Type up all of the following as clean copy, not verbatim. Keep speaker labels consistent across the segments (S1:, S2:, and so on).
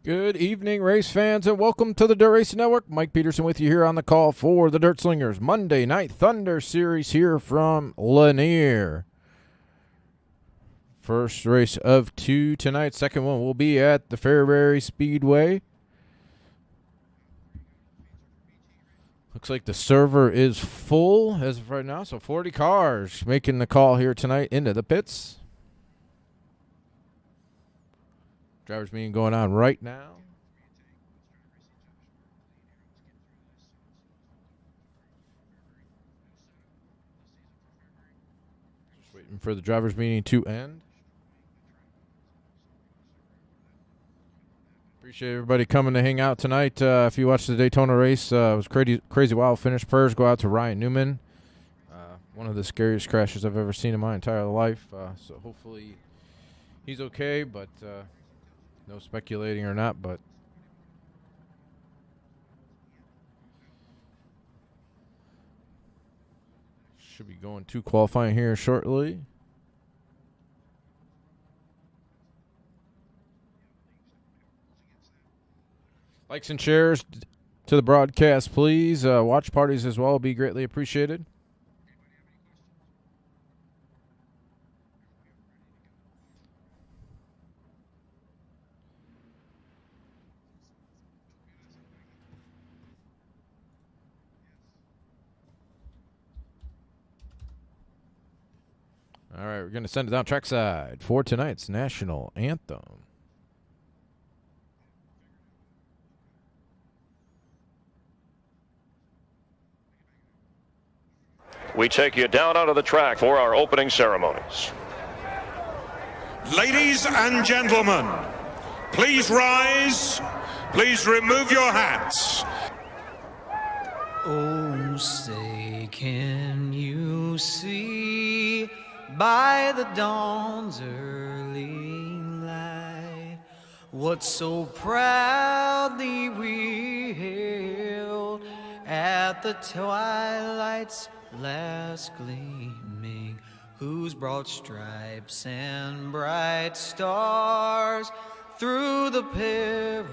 S1: Good evening, race fans, and welcome to the Dirt Racing Network. Mike Peterson with you here on the call for the Dirt Slingers Monday Night Thunder Series here from Lanier. First race of two tonight. Second one will be at the Fairbury Speedway. Looks like the server is full as of right now, so 40 cars making the call here tonight into the pits. Drivers meeting going on right now. Just waiting for the drivers meeting to end. Appreciate everybody coming to hang out tonight. If you watched the Daytona race, it was crazy wild finish. Prayers go out to Ryan Newman. One of the scariest crashes I've ever seen in my entire life. So hopefully he's okay, but no speculating or not, but should be going to qualifying here shortly. Likes and shares to the broadcast, please. Watch parties as well will be greatly appreciated. All right, we're going to send it down trackside for tonight's national anthem.
S2: We take you down onto the track for our opening ceremonies.
S3: Ladies and gentlemen, please rise. Please remove your hats.
S4: Oh, say, can you see by the dawn's early light what so proudly we hailed at the twilight's last gleaming, whose broad stripes and bright stars through the perilous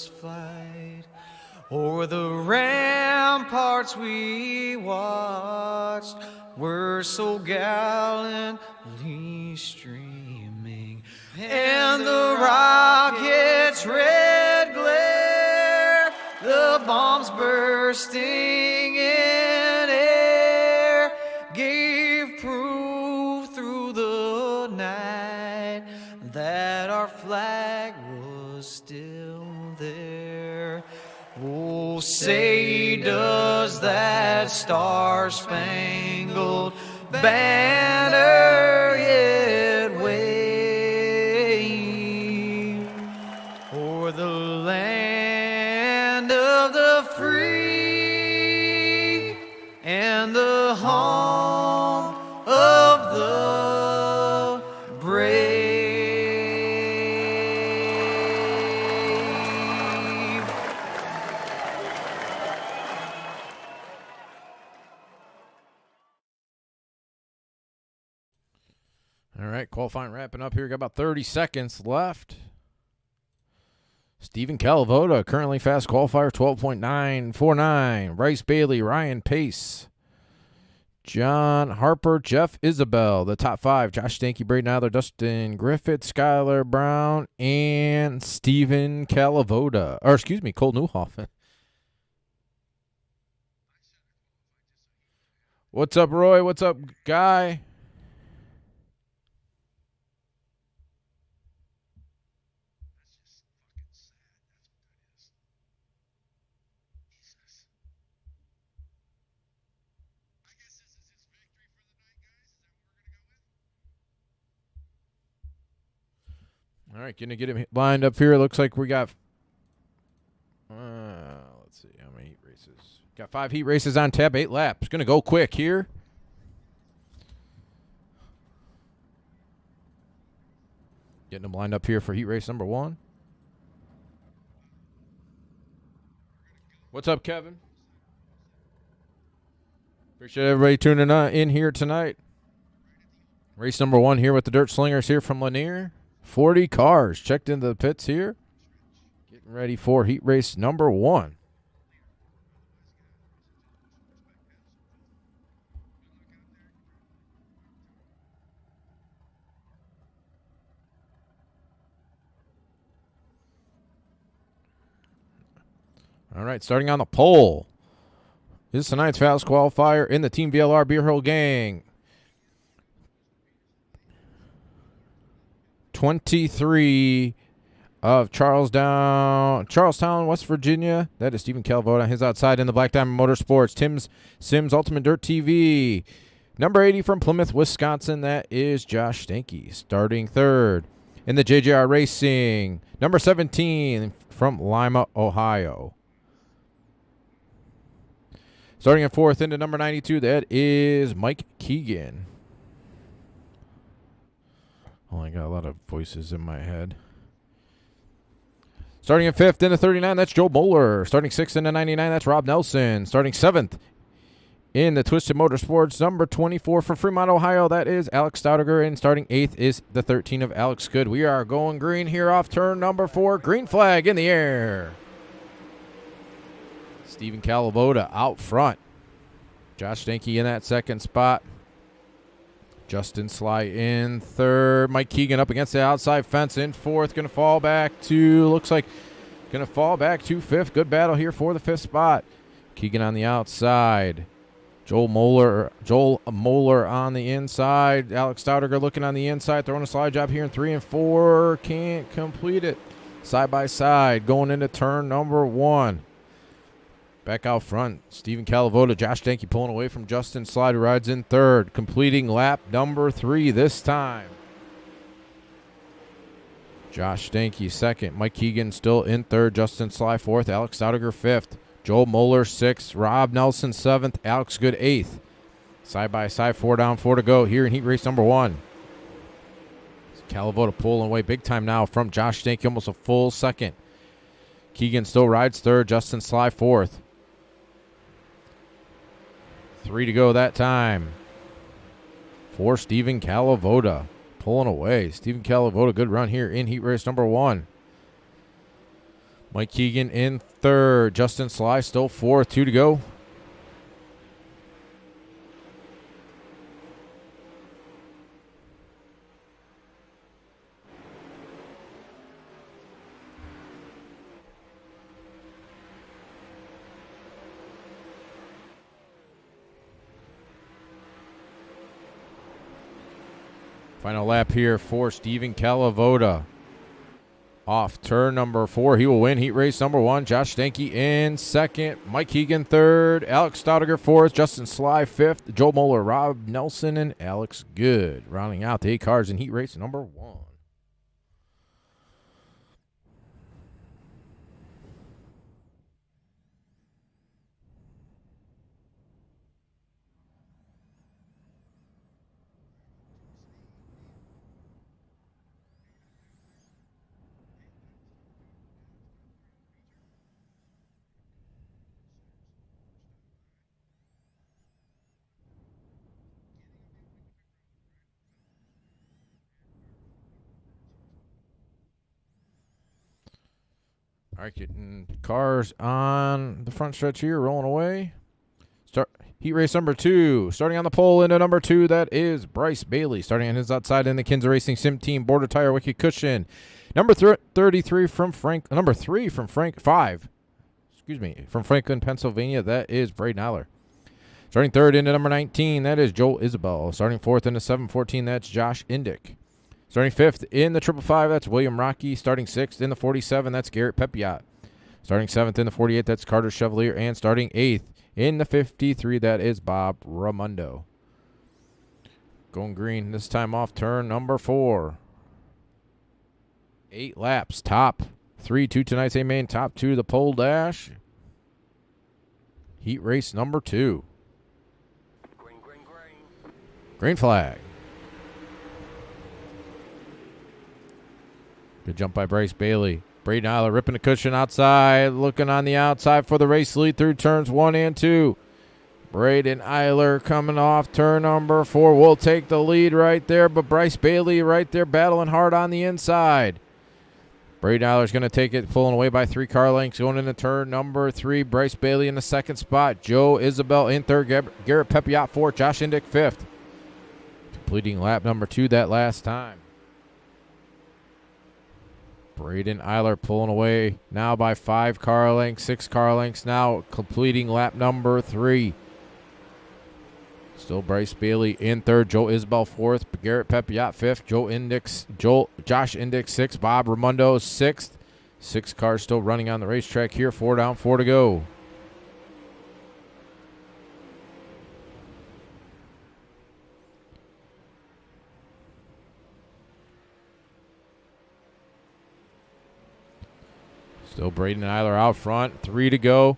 S4: fight o'er the ramparts we watched were so gallantly streaming, and the rocket's red glare, the bombs bursting in air, gave proof through the night that our flag was still there. Oh, say, does that star-spangled banner yet wave o'er the land of the free and the home of the brave?
S1: All right, qualifying wrapping up here. Got about 30 seconds left. Stephen Calavoda, currently fast qualifier, 12.949. Bryce Bailey, Ryan Pace, John Harper, Jeff Isabel, the top five. Josh Stanky, Braden Adler, Dustin Griffith, Skylar Brown, and Stephen Calavoda. Or, excuse me, Cole Newhoff. What's up, Roy? What's up, Guy? All right, going to get him lined up here. Looks like we got, let's see, how many heat races? Got 5 heat races on tap, 8 laps. Going to go quick here. Getting them lined up here for heat race number 1. What's up, Kevin? Appreciate everybody tuning in here tonight. Race number 1 here with the Dirt Slingers here from Lanier. 40 cars checked into the pits here. ready for heat race number 1. All right, starting on the pole. This is tonight's fastest qualifier in the Team VLR Beer Hill Gang. 23 of Charlestown, West Virginia. That is Stephen Calvoda. His outside in the Black Diamond Motorsports. Tim's Sims Ultimate Dirt TV. Number 80 from Plymouth, Wisconsin. That is Josh Stanky. Starting third in the JJR Racing. Number 17 from Lima, Ohio. Starting at fourth into number 92, that is Mike Keegan. Oh, I got a lot of voices in my head. Starting at fifth into 39, that's Joe Moeller. Starting sixth into 99, that's Rob Nelson. Starting seventh in the Twisted Motorsports, number 24 from Fremont, Ohio, that is Alex Stoudiger. And starting eighth is the 13 of Alex Good. We are going green here off turn number 4. Green flag in the air. Stephen Calavoda out front. Josh Stanky in that second spot. Justin Sly in third. Mike Keegan up against the outside fence in fourth. Going to fall back to fifth. Good battle here for the fifth spot. Keegan on the outside. Joel Moeller on the inside. Alex Stoudiger looking on the inside. Throwing a slide job here in 3 and 4. Can't complete it. Side by side. Going into turn number 1. Back out front, Stephen Calavoda, Josh Stanky pulling away from Justin Slide, who rides in third, completing lap number 3 this time. Josh Stanky second, Mike Keegan still in third, Justin Slide fourth, Alex Stoudiger fifth, Joel Moeller sixth, Rob Nelson seventh, Alex Good eighth. Side by side, 4 down, 4 to go here in heat race number 1. Calavoda pulling away big time now from Josh Stanky, almost a full second. Keegan still rides third, Justin Sly fourth. 3 to go that time for Stephen Calavoda. Pulling away. Stephen Calavoda, good run here in heat race number 1. Mike Keegan in third. Justin Sly still fourth. 2 to go. Final lap here for Stephen Calavoda. Off turn number 4. He will win heat race number 1. Josh Stanky in second. Mike Keegan third. Alex Stoudiger fourth. Justin Sly fifth. Joe Moeller, Rob Nelson, and Alex Good. Rounding out the 8 cars in heat race number 1. All right, getting cars on the front stretch here, rolling away. Start heat race number 2. Starting on the pole into number 2, that is Bryce Bailey. Starting on his outside in the Kinza Racing Sim Team Border Tire Wicked Cushion. Number 33 from Number 3 from from Franklin, Pennsylvania. That is Braden Aller. Starting third into number 19, that is Joel Isabel. Starting fourth into 714, that's Josh Indick. Starting fifth in the 555, that's William Rocky. Starting sixth in the 47, that's Garrett Pepiot. Starting seventh in the 48, that's Carter Chevalier. And starting eighth in the 53, that is Bob Ramundo. Going green this time off turn number 4. 8 laps, top 3 to tonight's A main, top 2 to the pole dash. Heat race number 2. Green flag. Good jump by Bryce Bailey. Braden Eiler ripping the cushion outside, looking on the outside for the race lead through turns 1 and 2. Braden Eiler coming off turn number 4 will take the lead right there, but Bryce Bailey right there battling hard on the inside. Braden Eiler's going to take it, pulling away by 3 car lengths. Going into turn number 3, Bryce Bailey in the second spot. Joe Isabel in third, Garrett Pepiot fourth, Josh Indick fifth. Completing lap number 2 that last time. Braden Eiler pulling away now by 5 car lengths, 6 car lengths now, completing lap number 3. Still Bryce Bailey in third, Joe Isbell fourth, Garrett Pepiot fifth, Josh Indick sixth, Bob Raimondo sixth. 6 cars still running on the racetrack here, 4 down, 4 to go. Still Braden Eiler out front, 3 to go.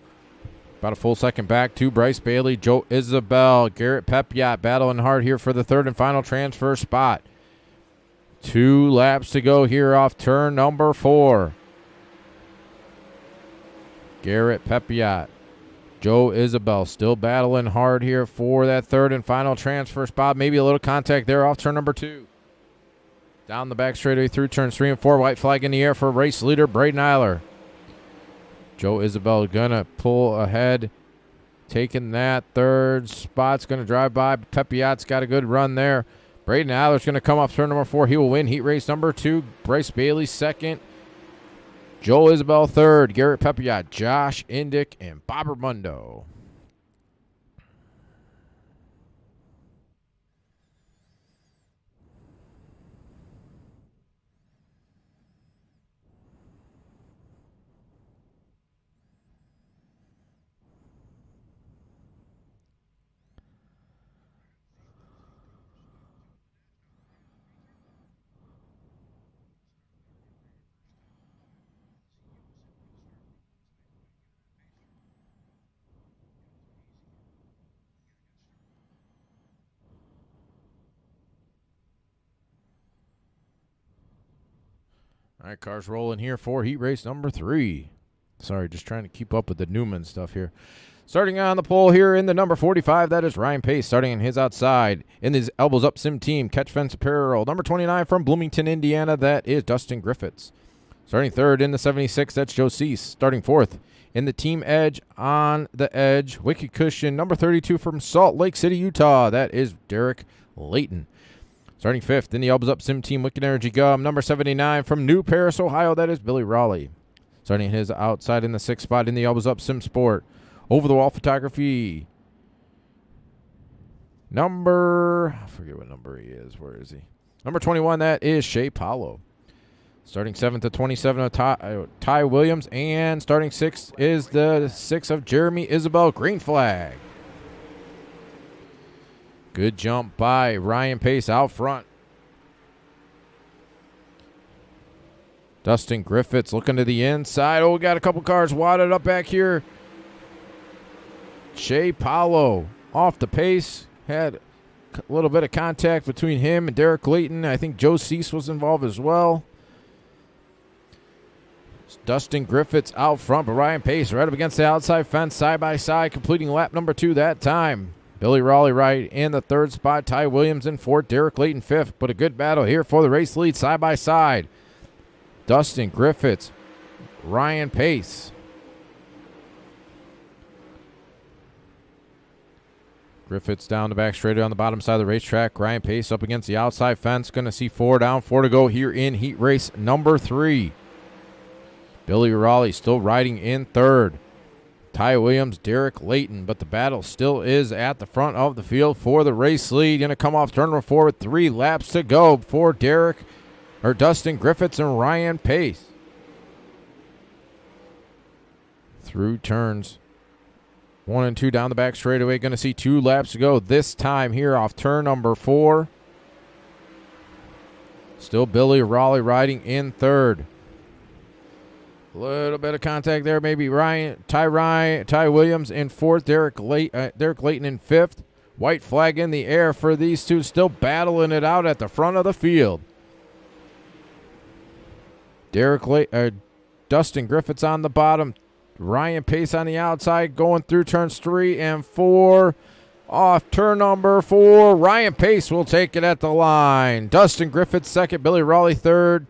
S1: About a full second back to Bryce Bailey, Joe Isabel, Garrett Pepiot battling hard here for the third and final transfer spot. 2 laps to go here off turn number 4. Garrett Pepiot, Joe Isabel still battling hard here for that third and final transfer spot. Maybe a little contact there off turn number 2. Down the back straightaway through turns 3 and 4. White flag in the air for race leader Braden Eiler. Joe Isabel gonna pull ahead, taking that third spot's gonna drive by. Pepiot's got a good run there. Braden Eiler's gonna come off turn number 4. He will win heat race number 2. Bryce Bailey second. Joe Isabel third. Garrett Pepiot, Josh Indick, and Bob Raimondo. All right, cars rolling here for heat race number 3. Sorry, just trying to keep up with the Newman stuff here. Starting on the pole here in the number 45, that is Ryan Pace, starting in his outside. In his elbows up sim team, Catch Fence Apparel. Number 29 from Bloomington, Indiana, that is Dustin Griffiths. Starting third in the 76, that's Joe Cease. Starting fourth in the Team Edge on the edge, Wicked Cushion. Number 32 from Salt Lake City, Utah, that is Derek Layton. Starting fifth in the elbows up sim team, Wicked Energy Gum. Number 79 from New Paris, Ohio, that is Billy Raleigh. Starting his outside in the 6th spot in the elbows up sim sport, Over the Wall Photography. I forget what number he is. Where is he? Number 21, that is Shea Paulo. Starting 7th to 27 of Ty Williams. And starting 6th is the 6 of Jeremy Isabel, green flag. Good jump by Ryan Pace out front. Dustin Griffiths looking to the inside. Oh, we got a couple cars wadded up back here. Shea Paulo off the pace. Had a little bit of contact between him and Derek Layton. I think Joe Cease was involved as well. Dustin Griffiths out front, but Ryan Pace right up against the outside fence, side by side, completing lap number 2 that time. Billy Raleigh right in the 3rd spot. Ty Williams in 4th. Derek Layton 5th. But a good battle here for the race lead side by side. Dustin Griffiths, Ryan Pace. Griffiths down the back straightaway on the bottom side of the racetrack. Ryan Pace up against the outside fence. Going to see 4 down, 4 to go here in heat race number 3. Billy Raleigh still riding in 3rd. Ty Williams, Derek Layton, but the battle still is at the front of the field for the race lead. Going to come off turn number 4 with 3 laps to go for Dustin Griffiths and Ryan Pace. Through turns 1 and 2 down the back straightaway. Going to see 2 laps to go this time here off turn number 4. Still Billy Raleigh riding in 3rd. A little bit of contact there, maybe Ty Williams in 4th, Derek Layton in 5th. White flag in the air for these two, still battling it out at the front of the field. Dustin Griffiths on the bottom, Ryan Pace on the outside, going through turns 3 and 4. Off turn number 4, Ryan Pace will take it at the line. Dustin Griffiths second, Billy Raleigh third.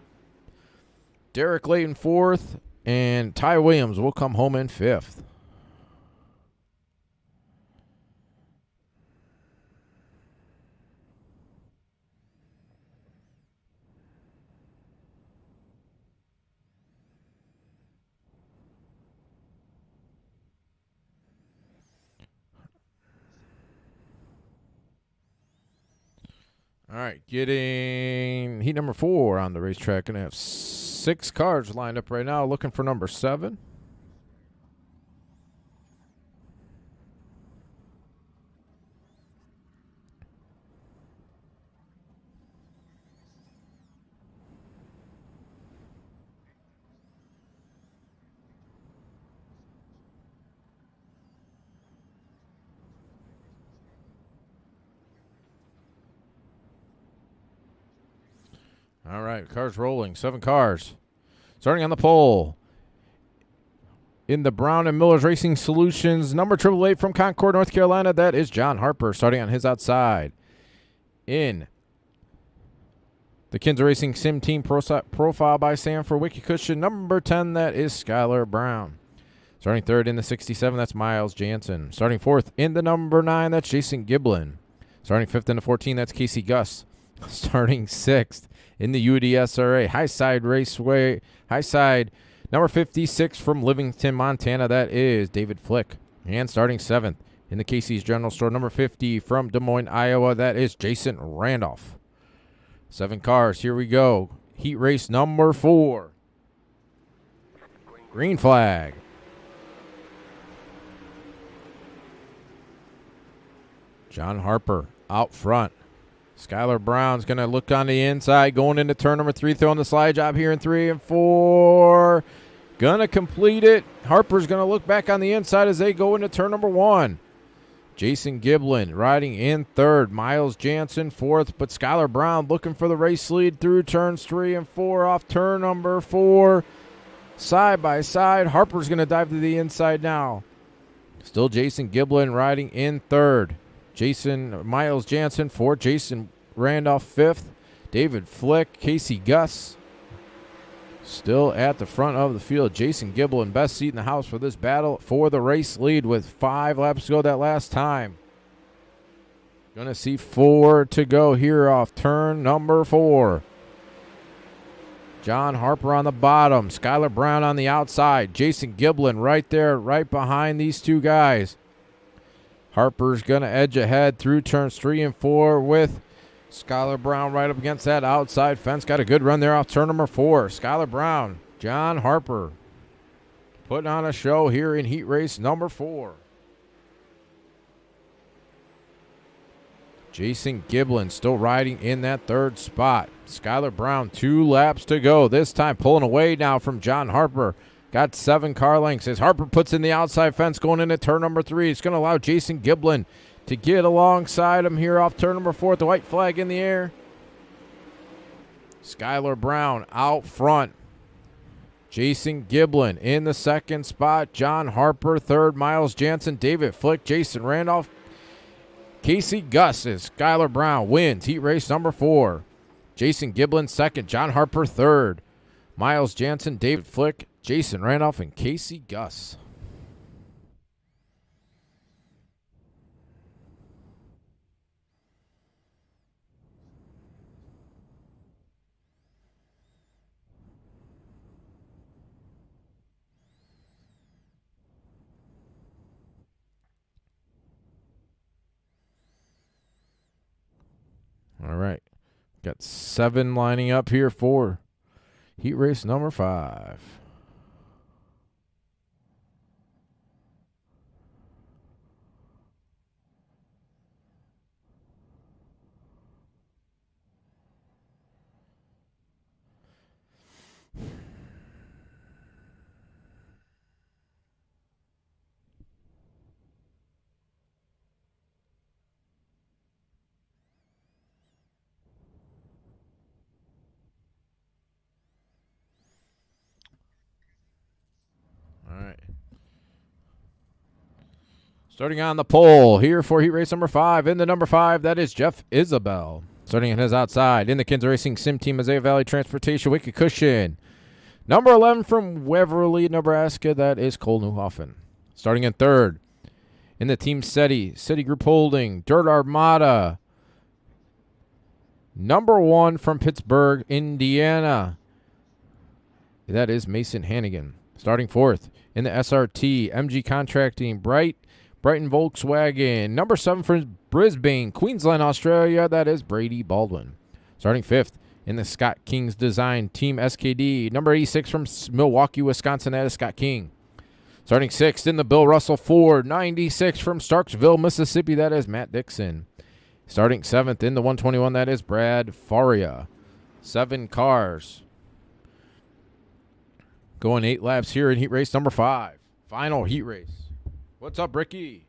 S1: Derek Layton 4th, and Ty Williams will come home in 5th. All right, getting heat number 4 on the racetrack. Going to have 6 cars lined up right now, looking for number 7. All right, cars rolling. 7 cars. Starting on the pole. In the Brown and Miller's Racing Solutions, number 888 from Concord, North Carolina, that is John Harper, starting on his outside. In the Kinzer Racing Sim Team profile by Sanford Wiki Cushion, number 10, that is Skylar Brown. Starting 3rd in the 67, that's Miles Jansen. Starting 4th in the number 9, that's Jason Giblin. Starting 5th in the 14, that's Casey Gus. Starting 6th in the UDSRA High Side, number 56 from Livingston, Montana, that is David Flick. And starting 7th in the Casey's General Store, number 50 from Des Moines, Iowa, that is Jason Randolph. 7 cars, here we go. Heat race number 4. Green flag. John Harper out front. Skylar Brown's going to look on the inside, going into turn number 3, throwing the slide job here in 3 and 4. Going to complete it. Harper's going to look back on the inside as they go into turn number 1. Jason Giblin riding in 3rd. Miles Jansen 4th, but Skylar Brown looking for the race lead through turns 3 and 4 off turn number 4. Side by side. Harper's going to dive to the inside now. Still Jason Giblin riding in 3rd. Miles Jansen 4th, Jason Randolph 5th, David Flick, Casey Gus still at the front of the field. Jason Giblin, best seat in the house for this battle for the race lead with 5 laps to go that last time. Going to see 4 to go here off turn number 4. John Harper on the bottom, Skylar Brown on the outside, Jason Giblin right there, right behind these 2 guys. Harper's going to edge ahead through turns 3 and 4 with Skylar Brown right up against that outside fence. Got a good run there off turn number 4. Skylar Brown, John Harper putting on a show here in heat race number 4. Jason Giblin still riding in that 3rd spot. Skylar Brown 2 laps to go. This time pulling away now from John Harper. Got 7 car lengths as Harper puts in the outside fence going into turn number 3. It's going to allow Jason Giblin to get alongside him here off turn number 4 with the white flag in the air. Skylar Brown out front. Jason Giblin in the 2nd spot. John Harper 3rd. Miles Jansen, David Flick, Jason Randolph, Casey Gus as Skylar Brown wins heat race number 4. Jason Giblin 2nd. John Harper 3rd. Miles Jansen, David Flick, Jason Randolph, and Casey Gus. All right. Got 7 lining up here for heat race number 5. All right. Starting on the pole here for heat race number 5. In the number 5, that is Jeff Isabel. Starting on his outside. In the Kinzer Racing Sim Team, Isaiah Valley Transportation, Wicked Cushion. Number 11 from Waverly, Nebraska, that is Cole Newhoffen. Starting in third, in the Team Citigroup Holding, Dirt Armada. Number 1 from Pittsburgh, Indiana, that is Mason Hannigan. Starting fourth, in the SRT, MG Contracting, Brighton Volkswagen. Number 7 from Brisbane, Queensland, Australia, that is Brady Baldwin. Starting fifth, in the Scott King's Design Team SKD. Number 86 from Milwaukee, Wisconsin, that is Scott King. Starting sixth in the Bill Russell Ford, 96 from Starksville, Mississippi, that is Matt Dixon. Starting seventh in the 121, that is Brad Faria. 7 cars. Going 8 laps here in heat race number 5. Final heat race. What's up, Ricky?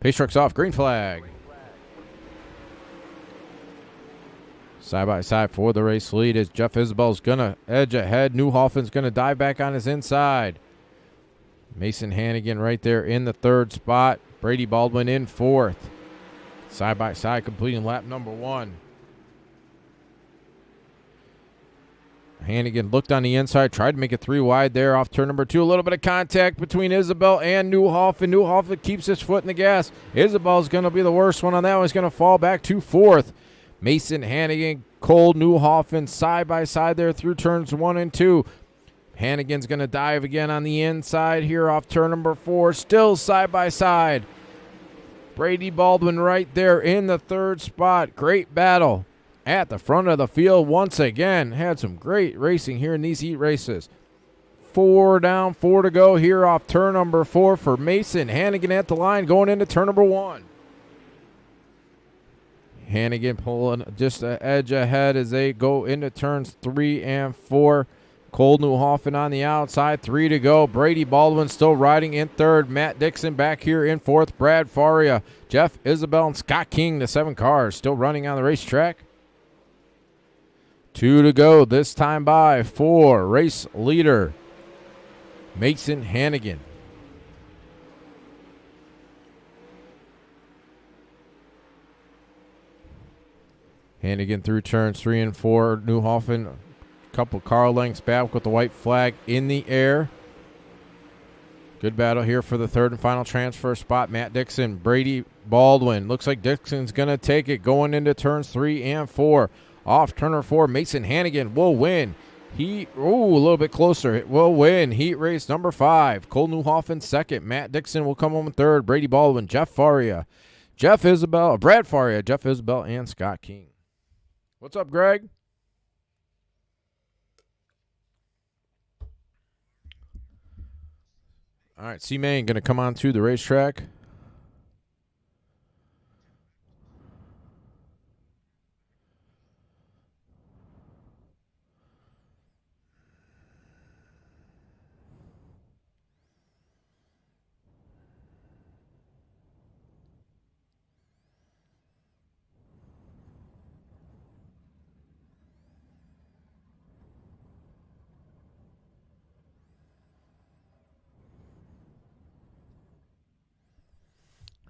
S1: Pace truck's off, green flag. Side by side for the race lead as Jeff Isabel's going to edge ahead. Newhoffen's going to dive back on his inside. Mason Hannigan right there in the third spot. Brady Baldwin in fourth. Side by side completing lap number 1. Hannigan looked on the inside, tried to make it 3 wide there off turn number 2. A little bit of contact between Isabel and Newhoffen. Newhoffen keeps his foot in the gas. Isabel's going to be the worst one on that one. He's going to fall back to fourth. Mason Hannigan, Cole Newhoffen side by side there through turns 1 and 2. Hannigan's going to dive again on the inside here off turn number 4. Still side by side. Brady Baldwin right there in the third spot. Great battle at the front of the field once again. Had some great racing here in these heat races. 4 down, 4 to go here off turn number 4 for Mason Hannigan at the line going into turn number 1. Hannigan pulling just an edge ahead as they go into turns 3 and 4. Cole Newhoffen on the outside, 3 to go. Brady Baldwin still riding in third. Matt Dixon back here in fourth. Brad Faria, Jeff Isabel, and Scott King, the 7 cars, still running on the racetrack. 2 to go this time by for race leader Mason Hannigan. Hannigan through turns 3 and 4. Newhoffen a couple car lengths back with the white flag in the air. Good battle here for the third and final transfer spot. Matt Dixon, Brady Baldwin. Looks like Dixon's going to take it going into turns 3 and 4. Off turn 4, Mason Hannigan will win. A little bit closer. It will win heat race number 5. Cole Newhoffen second. Matt Dixon will come home in third. Brady Baldwin, Brad Faria, Jeff Isabel, and Scott King. What's up, Greg? All right, C-Main going to come on to the racetrack.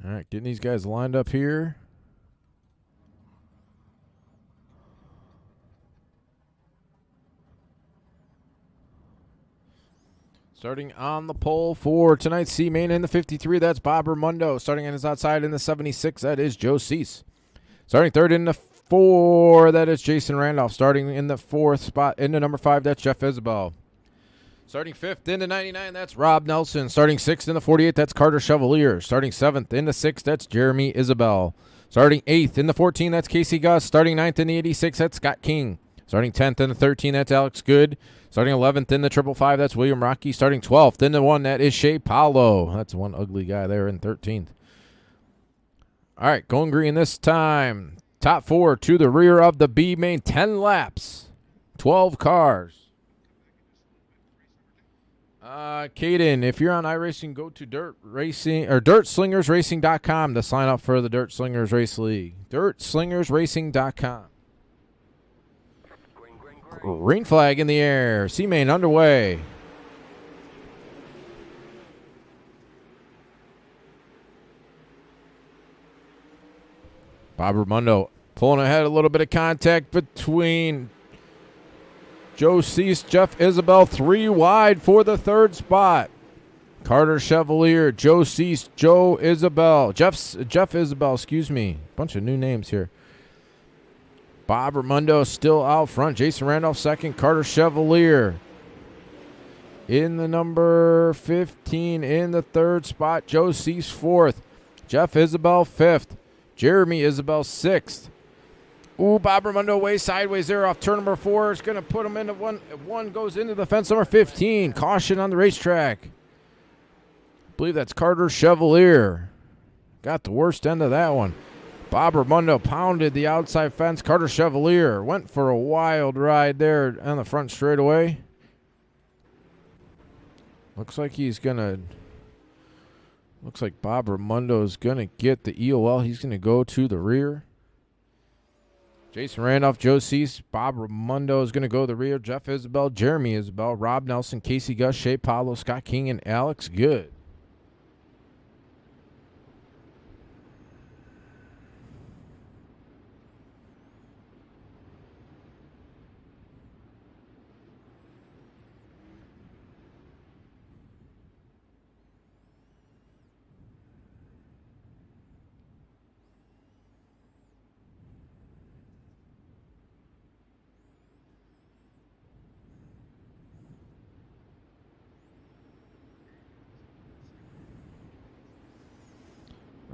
S1: All right, getting these guys lined up here. Starting on the pole for tonight's C-Main in the 53, that's Bob Ramundo. Starting on his outside in the 76, that is Joe Cease. Starting third in the 4, that is Jason Randolph. Starting in the 4th spot in the number 5, that's Jeff Isabel. Starting 5th in the 99, that's Rob Nelson. Starting 6th in the 48, that's Carter Chevalier. Starting 7th in the 6th, that's Jeremy Isabel. Starting 8th in the 14, that's Casey Gus. Starting 9th in the 86, that's Scott King. Starting 10th in the 13, that's Alex Good. Starting 11th in the 555, that's William Rocky. Starting 12th in the 1, that is Shea Paulo. That's one ugly guy there in 13th. All right, going green this time. Top 4 to the rear of the B main. 10 laps, 12 cars. Caden, if you're on iRacing, go to dirtslingersracing.com to sign up for the Dirt Slingers Race League. Dirtslingersracing.com. Green flag in the air. C-Main underway. Bob Ramundo pulling ahead. A little bit of contact between Joe Cease, Jeff Isabel, 3 wide for the third spot. Carter Chevalier, Joe Cease, Joe Isabel, Jeff Isabel, excuse me. Bunch of new names here. Bob Raimondo still out front. Jason Randolph second. Carter Chevalier in the number 15 in the third spot. Joe Cease fourth. Jeff Isabel fifth. Jeremy Isabel sixth. Ooh, Bob Raimondo way sideways there off turn number 4. It's going to put him into one. One goes into the fence, number 15. Caution on the racetrack. I believe that's Carter Chevalier. Got the worst end of that one. Bob Raimondo pounded the outside fence. Carter Chevalier went for a wild ride there on the front straightaway. Looks like Bob Raimondo is going to get the EOL. He's going to go to the rear. Jason Randolph, Joe Cease, Bob Raimondo is going to go to the rear. Jeff Isabel, Jeremy Isabel, Rob Nelson, Casey Gus, Shea Paulo, Scott King, and Alex Good.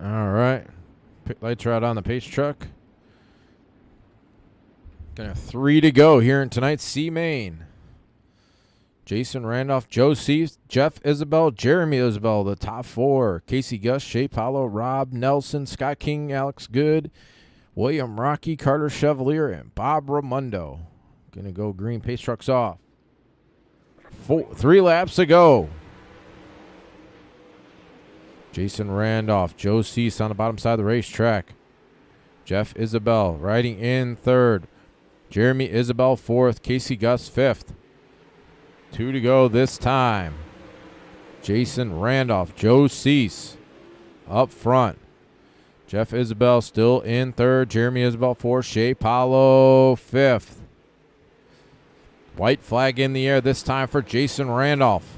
S1: All right. Lights are out on the pace truck. Gonna have 3 to go here in tonight's C-Main. Jason Randolph, Joe Cease, Jeff Isabel, Jeremy Isabel, the top 4. Casey Gus, Shea Paulo, Rob Nelson, Scott King, Alex Good, William Rocky, Carter Chevalier, and Bob Raimondo. Gonna go green, pace trucks off. 3 laps to go. Jason Randolph, Joe Cease on the bottom side of the racetrack. Jeff Isabel riding in third. Jeremy Isabel fourth. Casey Gus fifth. 2 to go this time. Jason Randolph, Joe Cease up front. Jeff Isabel still in third. Jeremy Isabel fourth. Shea Paulo fifth. White flag in the air this time for Jason Randolph.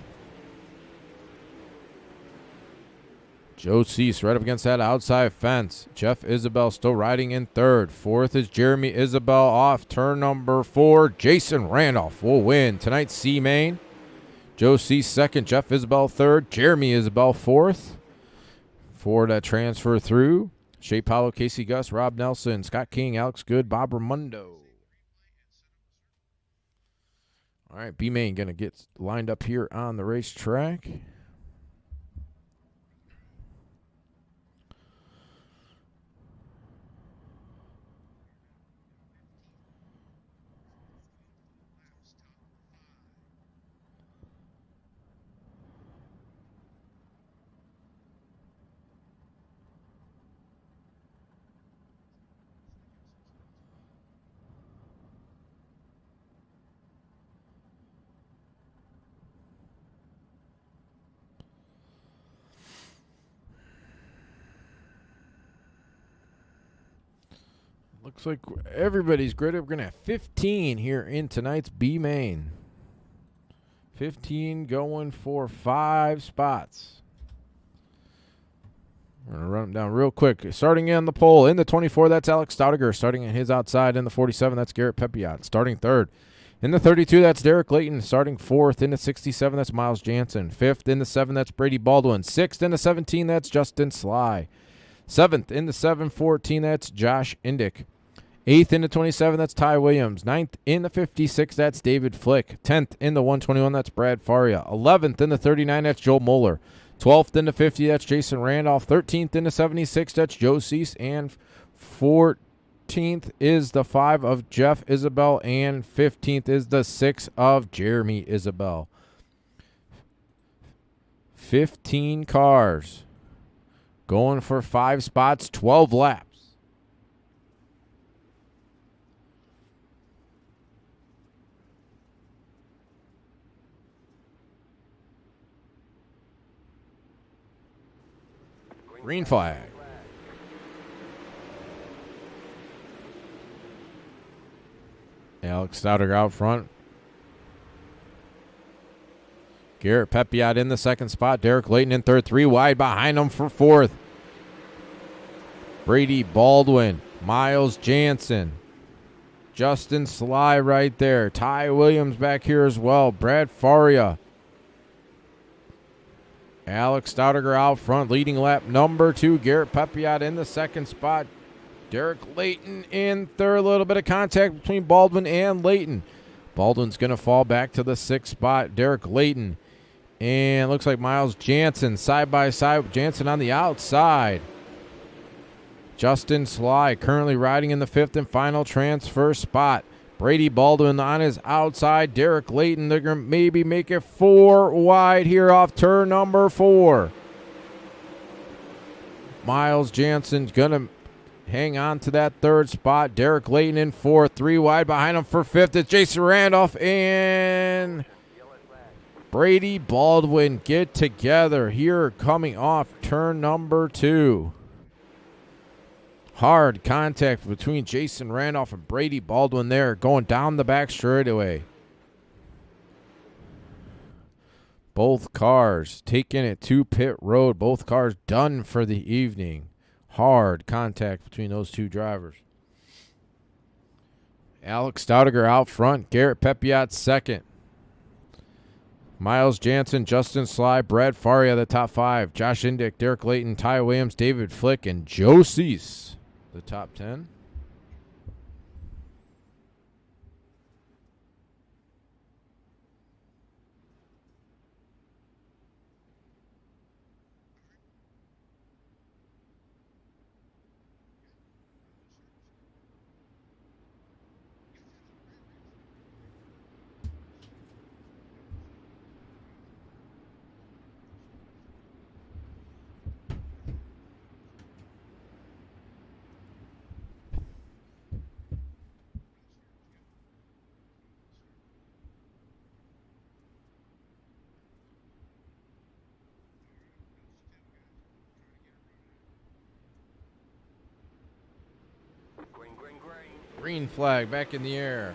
S1: Joe Cease right up against that outside fence. Jeff Isabel still riding in third. Fourth is Jeremy Isabel off turn number 4. Jason Randolph will win tonight's C-Main. Joe Cease second. Jeff Isabel third. Jeremy Isabel fourth. 4 that transfer through. Shea Paulo, Casey Gus, Rob Nelson, Scott King, Alex Good, Bob Raimondo. All right, B-Main going to get lined up here on the racetrack. Looks like everybody's graded. We're going to have 15 here in tonight's B-Main. 15 going for 5 spots. We're going to run them down real quick. Starting in the pole, in the 24, that's Alex Staudiger. Starting in his outside, in the 47, that's Garrett Pepiot. Starting third. In the 32, that's Derek Layton. Starting fourth. In the 67, that's Miles Jansen. Fifth in the 7, that's Brady Baldwin. Sixth in the 17, that's Justin Sly. Seventh in the 7-14, that's Josh Indick. 8th in the 27, that's Ty Williams. 9th in the 56, that's David Flick. 10th in the 121, that's Brad Faria. 11th in the 39, that's Joe Moeller. 12th in the 50, that's Jason Randolph. 13th in the 76, that's Joe Cease. And 14th is the 5 of Jeff Isabel. And 15th is the 6 of Jeremy Isabel. 15 cars going for 5 spots, 12 laps. Green flag. Alex Staudiger out front. Garrett Pepiot in the second spot. Derek Layton in third. 3 wide behind him for fourth. Brady Baldwin, Miles Jansen, Justin Sly right there. Ty Williams back here as well. Brad Faria. Alex Stoudiger out front, leading lap number 2. Garrett Pepiot in the second spot. Derek Layton in third. A little bit of contact between Baldwin and Layton. Baldwin's going to fall back to the 6th spot. Derek Layton. And looks like Miles Jansen side by side. Jansen on the outside. Justin Sly currently riding in the 5th and final transfer spot. Brady Baldwin on his outside. Derek Layton, they're going to maybe make it 4 wide here off turn number 4. Miles Jansen's going to hang on to that 3rd spot. Derek Layton in 4th. 3 wide behind him for 5th. It's Jason Randolph and Brady Baldwin get together here coming off turn number 2. Hard contact between Jason Randolph and Brady Baldwin there, going down the back straightaway. Both cars taking it to pit road. Both cars done for the evening. Hard contact between those two drivers. Alex Stoudiger out front. Garrett Pepiot second. Miles Jansen, Justin Sly, Brad Faria, the top 5. Josh Indick, Derek Layton, Ty Williams, David Flick, and Joe Cease, the top 10. Green flag back in the air.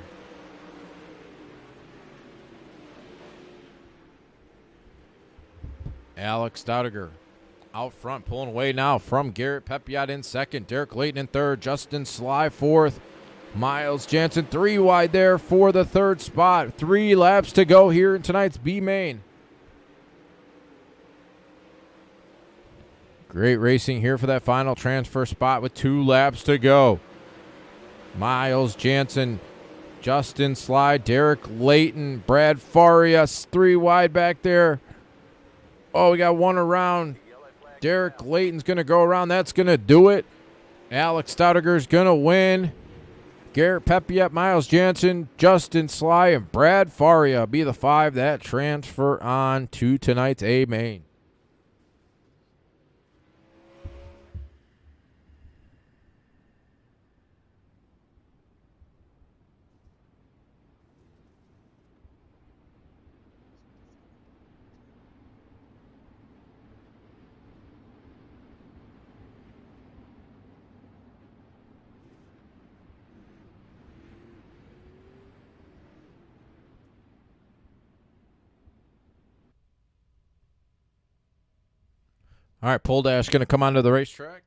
S1: Alex Stoudiger out front, pulling away now from Garrett Pepiot in second. Derek Layton in third. Justin Sly fourth. Miles Jansen 3 wide there for the 3rd spot. 3 laps to go here in tonight's B-Main. Great racing here for that final transfer spot with 2 laps to go. Miles Jansen, Justin Sly, Derek Layton, Brad Faria, 3 wide back there. Oh, we got 1 around. Derek Layton's going to go around. That's going to do it. Alex Stoudiger's going to win. Garrett Pepiot, Miles Jansen, Justin Sly, and Brad Faria be the 5 that transfer on to tonight's A-Main. All right, Pole Dash going to come onto the racetrack.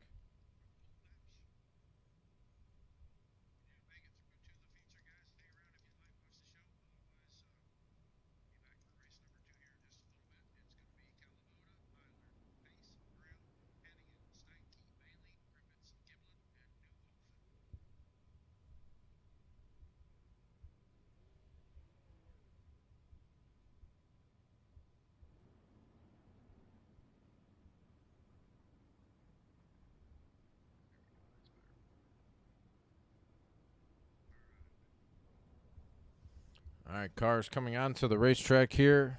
S1: All right, cars coming onto the racetrack here.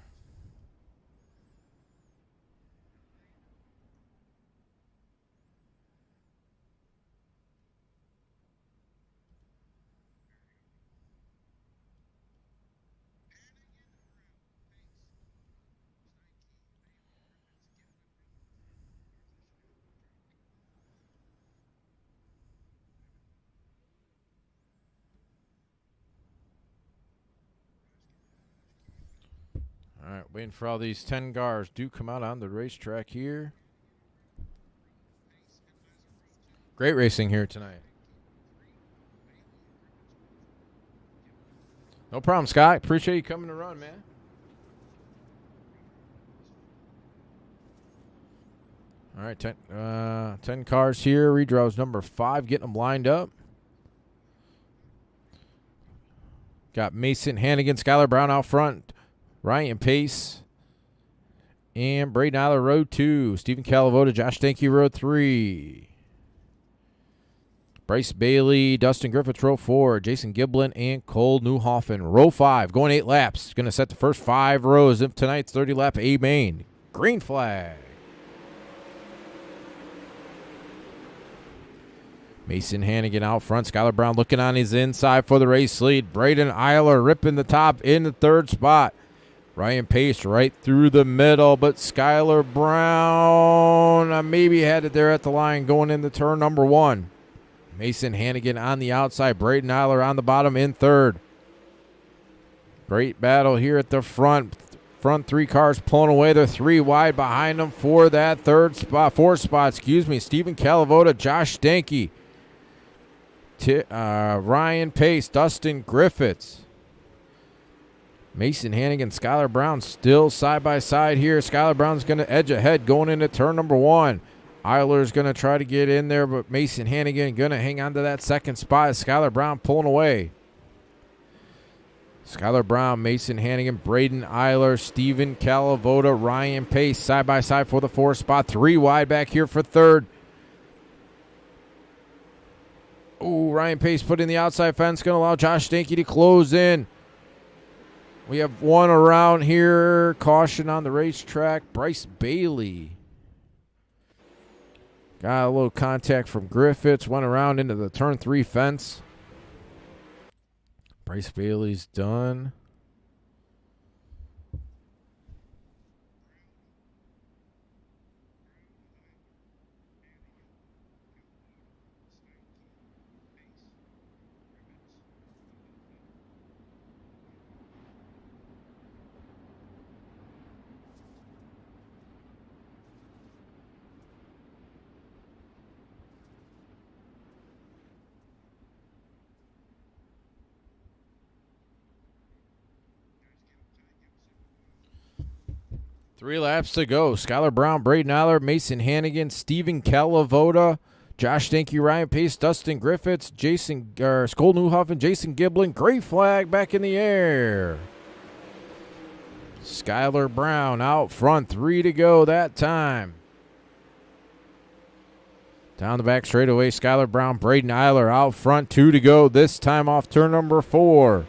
S1: All right, waiting for all these 10 cars to come out on the racetrack here. Great racing here tonight. No problem, Scott. Appreciate you coming to run, man. All right, 10 cars here. Redraws number 5, getting them lined up. Got Mason Hannigan, Skylar Brown out front. Ryan Pace. And Braden Eiler, row 2. Stephen Calavoda, Josh Stanky, row 3. Bryce Bailey, Dustin Griffiths, row 4. Jason Giblin and Cole Newhoffen, row 5. Going 8 laps. Going to set the first 5 rows of tonight's 30-lap A main. Green flag. Mason Hannigan out front. Skylar Brown looking on his inside for the race lead. Braden Eiler ripping the top in the 3rd spot. Ryan Pace right through the middle, but Skylar Brown maybe had it there at the line going into turn number 1. Mason Hannigan on the outside. Braden Eiler on the bottom in 3rd. Great battle here at the front. Front 3 cars pulling away. They're 3 wide behind them for that 4th spot. Stephen Calavoda, Josh Stanky. Ryan Pace, Dustin Griffiths. Mason Hannigan, Skylar Brown still side by side here. Skylar Brown's going to edge ahead going into turn number 1. Eiler's going to try to get in there, but Mason Hannigan going to hang on to that 2nd spot. Skylar Brown pulling away. Skylar Brown, Mason Hannigan, Braden Eiler, Stephen Calavoda, Ryan Pace side by side for the 4th spot. 3 wide back here for 3rd. Ooh, Ryan Pace put in the outside fence. Going to allow Josh Stanky to close in. We have 1 around here. Caution on the racetrack. Bryce Bailey. Got a little contact from Griffiths. Went around into the turn 3 fence. Bryce Bailey's done. Three laps to go. Skylar Brown, Braden Eiler, Mason Hannigan, Stephen Calavoda, Josh Stanky, Ryan Pace, Dustin Griffiths, Cole Newhoffen, Jason Giblin. Great flag back in the air. Skylar Brown out front. 3 to go that time. Down the back straightaway, Skylar Brown, Braden Eiler out front. 2 to go this time off turn number 4.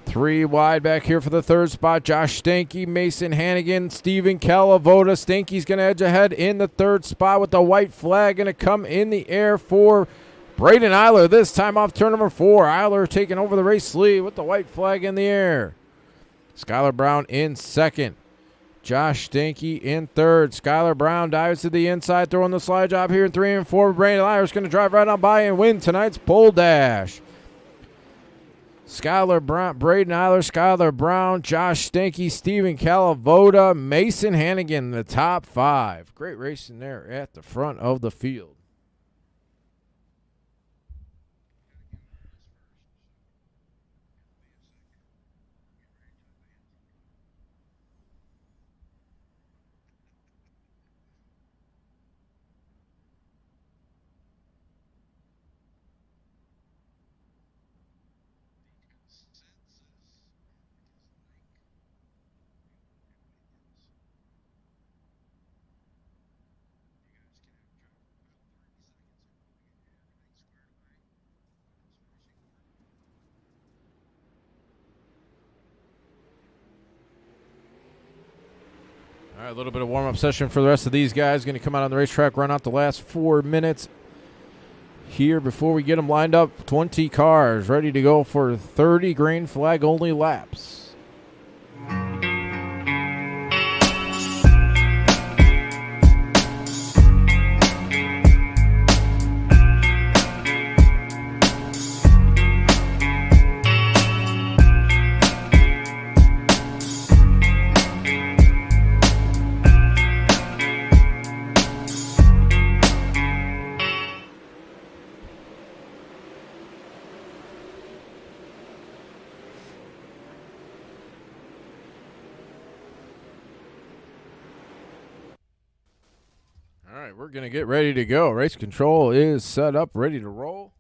S1: 3 wide back here for the 3rd spot. Josh Stanky, Mason Hannigan, Stephen Calavoda. Stanky's going to edge ahead in the 3rd spot with the white flag going to come in the air for Braden Eiler. This time off turn number 4. Eiler taking over the race lead with the white flag in the air. Skylar Brown in 2nd. Josh Stanky in 3rd. Skylar Brown dives to the inside, throwing the slide job here in 3 and 4. Braden Eiler's going to drive right on by and win tonight's pole dash. Skylar Brown, Braden Eiler, Skylar Brown, Josh Stanky, Stephen Calavoda, Mason Hannigan, the top 5. Great racing there at the front of the field. All right, a little bit of warm-up session for the rest of these guys. Going to come out on the racetrack, run out the last 4 minutes here before we get them lined up. 20 cars ready to go for 30 green flag only laps. right, we're going to get ready to go. Race control is set up, ready to roll.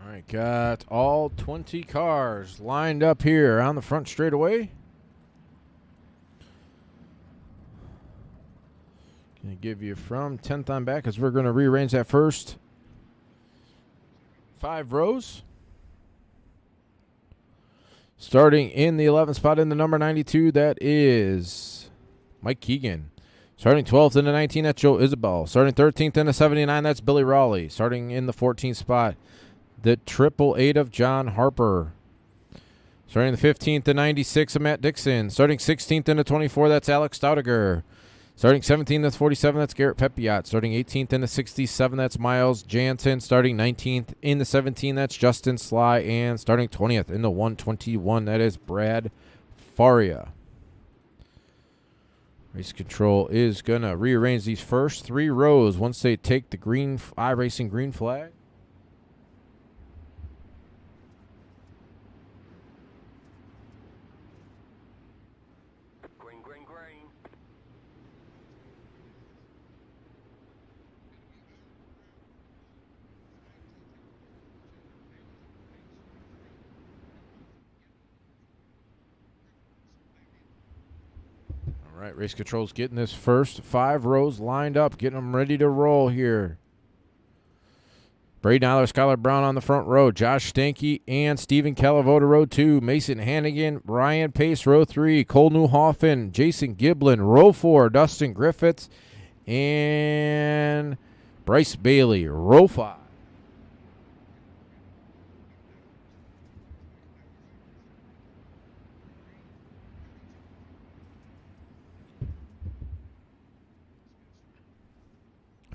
S1: All right, got all 20 cars lined up here on the front straightaway. Going to give you from 10th on back as we're going to rearrange that first 5 rows. Starting in the 11th spot in the number 92, that is Mike Keegan. Starting 12th in the 19, that's Joe Isabel. Starting 13th in the 79, that's Billy Raleigh. Starting in the 14th spot, the 888 of John Harper. Starting the 15th to 96 of Matt Dixon. Starting 16th in the 24, that's Alex Staudiger. Starting 17th, that's 47, that's Garrett Pepiot. Starting 18th in the 67, that's Miles Jansen. Starting 19th in the 17, that's Justin Sly. And starting 20th in the 121, that is Brad Faria. Race control is going to rearrange these first 3 rows once they take the green iRacing green flag. All right, race control's getting this first 5 rows lined up, getting them ready to roll here. Braden Eiler, Skylar Brown on the front row. Josh Stanky and Steven Calavoda, row 2. Mason Hannigan, Ryan Pace, row 3. Cole Newhoffen, Jason Giblin, row 4. Dustin Griffiths and Bryce Bailey, row 5.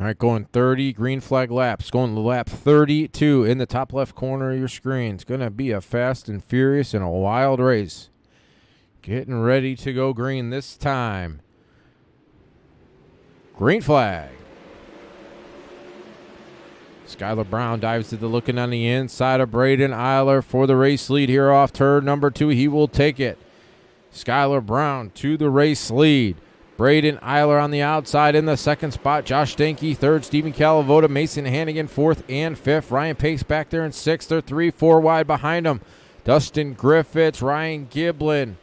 S1: All right, going 30 green flag laps. Going to lap 32 in the top left corner of your screen. It's going to be a fast and furious and a wild race. Getting ready to go green this time. Green flag. Skylar Brown dives to the looking on the inside of Braden Eiler for the race lead here off turn number 2. He will take it. Skylar Brown to the race lead. Braden Eiler on the outside in the 2nd spot. Josh Stanky 3rd. Steven Calavoda, Mason Hannigan 4th and 5th. Ryan Pace back there in 6th. They're 3-4 wide behind him. Dustin Griffiths, Ryan Giblin.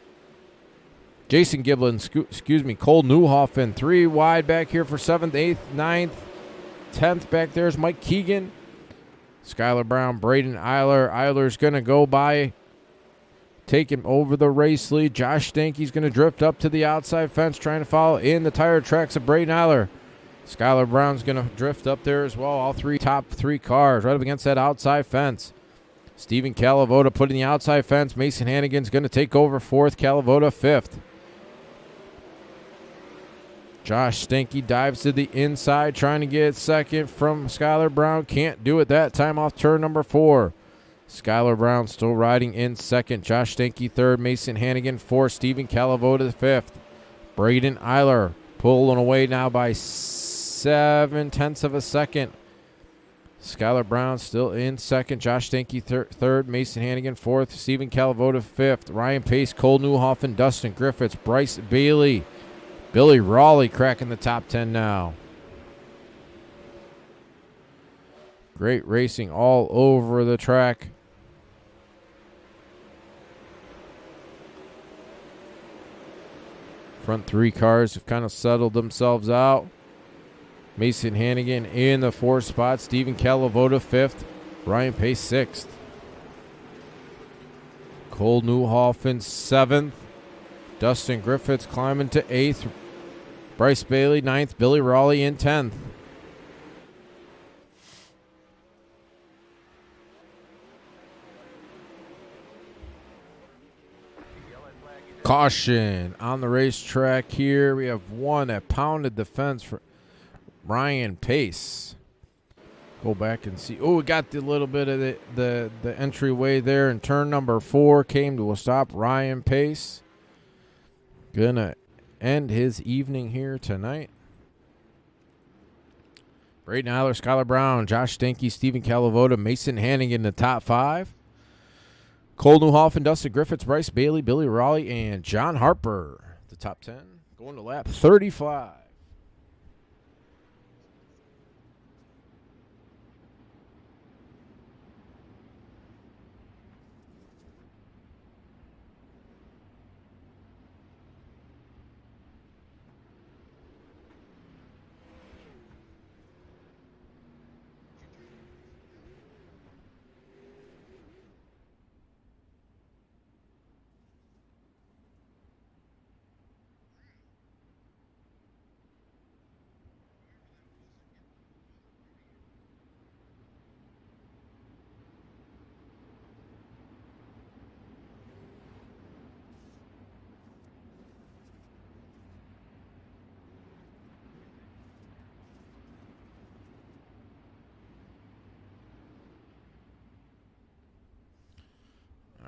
S1: Jason Giblin, Cole Newhoffen. 3 wide back here for 7th, 8th, 9th, 10th. Back there's Mike Keegan. Skylar Brown, Braden Eiler. Eiler's going to go by. Take him over the race lead. Josh Stanky's going to drift up to the outside fence, trying to follow in the tire tracks of Braden Eiler. Skylar Brown's going to drift up there as well. All 3 top 3 cars right up against that outside fence. Steven Calavoda put in the outside fence. Mason Hannigan's going to take over 4th. Calavoda 5th. Josh Stanky dives to the inside, trying to get 2nd from Skylar Brown. Can't do it that time off turn number 4. Skylar Brown still riding in 2nd. Josh Stanky 3rd. Mason Hannigan 4th. Steven Calavoda 5th. Braden Eiler pulling away now by 7/10 of a second. Skylar Brown still in 2nd. Josh Stanky 3rd. Mason Hannigan 4th. Steven Calavoda 5th. Ryan Pace, Cole Newhoffen, Dustin Griffiths, Bryce Bailey. Billy Raleigh cracking the top 10 now. Great racing all over the track. Front 3 cars have kind of settled themselves out. Mason Hannigan in the 4th spot. Steven Calavoda 5th. Ryan Pace 6th. Cole Newhoffen 7th. Dustin Griffiths climbing to 8th. Bryce Bailey 9th. Billy Raleigh in 10th. Caution on the racetrack here. We have one that pounded the fence for Ryan Pace. Go back and see. Oh, we got the little bit of the entryway there. And turn number 4 came to a stop. Ryan Pace gonna end his evening here tonight. Braden Eiler, Skylar Brown, Josh Stanky, Stephen Calavoda, Mason Hannigan in the top 5. Cole Newhoff, Dustin Griffiths, Bryce Bailey, Billy Raleigh, and John Harper. The top 10 going to lap 35.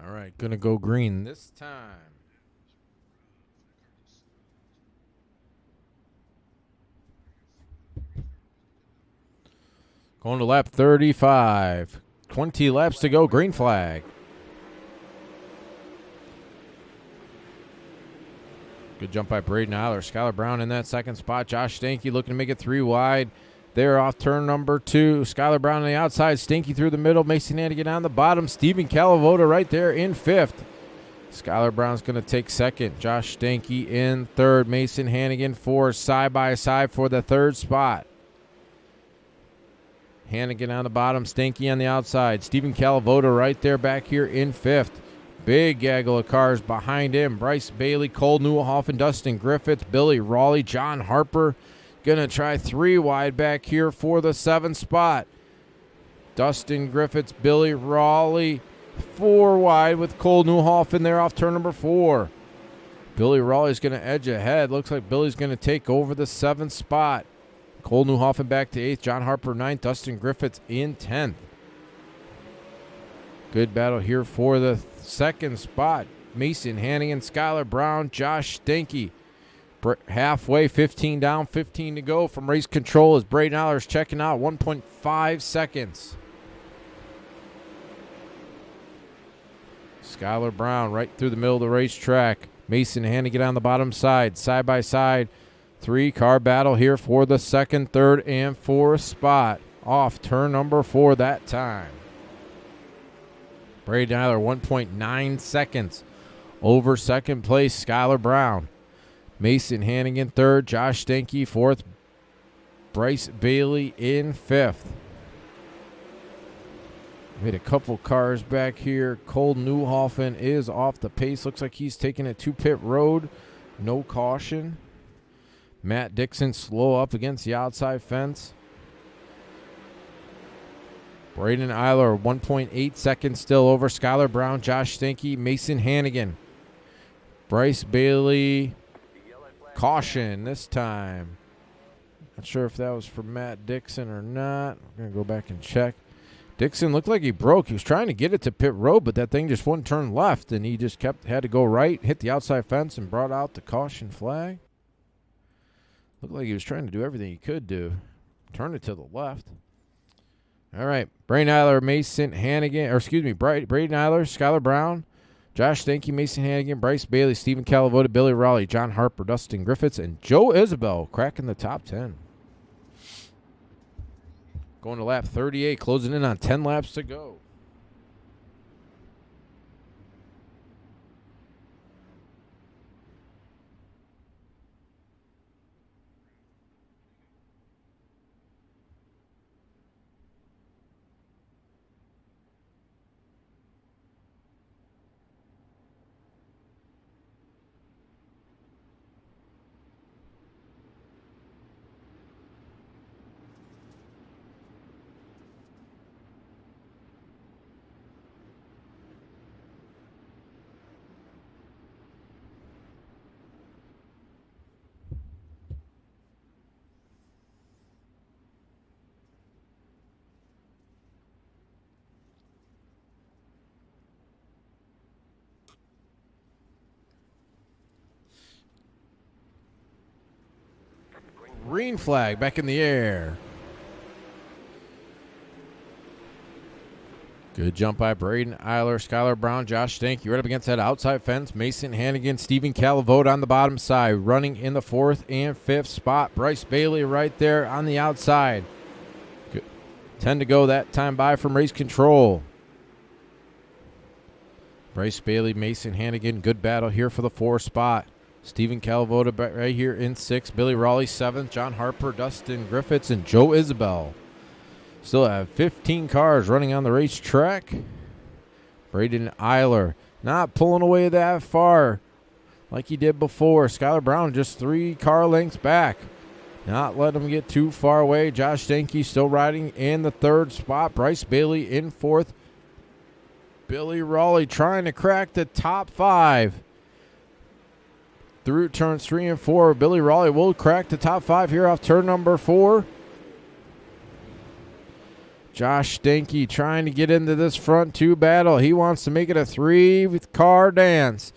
S1: All right, going to go green this time. Going to lap 35. 20 laps to go. Green flag. Good jump by Braden Eiler. Skylar Brown in that second spot. Josh Stanky looking to make it 3 wide. They're off turn number 2. Skylar Brown on the outside. Stinky through the middle. Mason Hannigan on the bottom. Stephen Calavoda right there in 5th. Skylar Brown's going to take 2nd. Josh Stanky in 3rd. Mason Hannigan 4th. Side by side for the 3rd spot. Hannigan on the bottom. Stanky on the outside. Stephen Calavoda right there back here in 5th. Big gaggle of cars behind him. Bryce Bailey, Cole Newhoff, and Dustin Griffiths. Billy Raleigh, John Harper. Going to try 3 wide back here for the 7th spot. Dustin Griffiths, Billy Raleigh, 4 wide with Cole Newhoff in there off turn number 4. Billy Raleigh's going to edge ahead. Looks like Billy's going to take over the 7th spot. Cole Newhoff back to 8th. John Harper 9th. Dustin Griffiths in 10th. Good battle here for the 2nd spot. Mason Hannigan, Skylar Brown, Josh Stanky. Halfway, 15 down, 15 to go from race control as Braden Eiler's checking out, 1.5 seconds. Skylar Brown right through the middle of the racetrack. Mason Hannigan on the bottom side by side. 3-car battle here for the 2nd, 3rd, and 4th spot. Off turn number 4 that time. Braden Eiler, 1.9 seconds over 2nd place, Skylar Brown. Mason Hannigan 3rd, Josh Stanky 4th, Bryce Bailey in 5th. We had a couple cars back here. Cole Newhoff is off the pace. Looks like he's taking it to pit road. No caution. Matt Dixon slow up against the outside fence. Braden Eiler, 1.8 seconds still over Skylar Brown, Josh Stanky, Mason Hannigan. Bryce Bailey, caution this time. Not sure if that was for Matt Dixon or not. We're going to go back and check. Dixon looked like he broke. He was trying to get it to pit road, but that thing just wouldn't turn left, and he just had to go right, hit the outside fence, and brought out the caution flag. Looked like he was trying to do everything he could do. Turn it to the left. All right, Braden Eiler, Mason Hannigan, Braden Eiler, Skylar Brown, Josh Stanky, Mason Hannigan, Bryce Bailey, Stephen Calavoda, Billy Raleigh, John Harper, Dustin Griffiths, and Joe Isabel cracking the top 10. Going to lap 38, closing in on 10 laps to go. Green flag back in the air. Good jump by Braden Eiler, Skylar Brown, Josh Stanky right up against that outside fence. Mason Hannigan, Stephen Calavote on the bottom side, running in the 4th and 5th spot. Bryce Bailey right there on the outside. Good. 10 to go that time by from race control. Bryce Bailey, Mason Hannigan, good battle here for the 4th spot. Stephen Calavote right here in 6th. Billy Raleigh 7th. John Harper, Dustin Griffiths, and Joe Isabel. Still have 15 cars running on the racetrack. Braden Eiler not pulling away that far like he did before. Skylar Brown just 3 car lengths back. Not letting him get too far away. Josh Stanky still riding in the 3rd spot. Bryce Bailey in 4th. Billy Raleigh trying to crack the top 5. Through turns 3 and 4, Billy Raleigh will crack the top 5 here off turn number 4. Josh Stanky trying to get into this front 2 battle. He wants to make it a 3-car dance.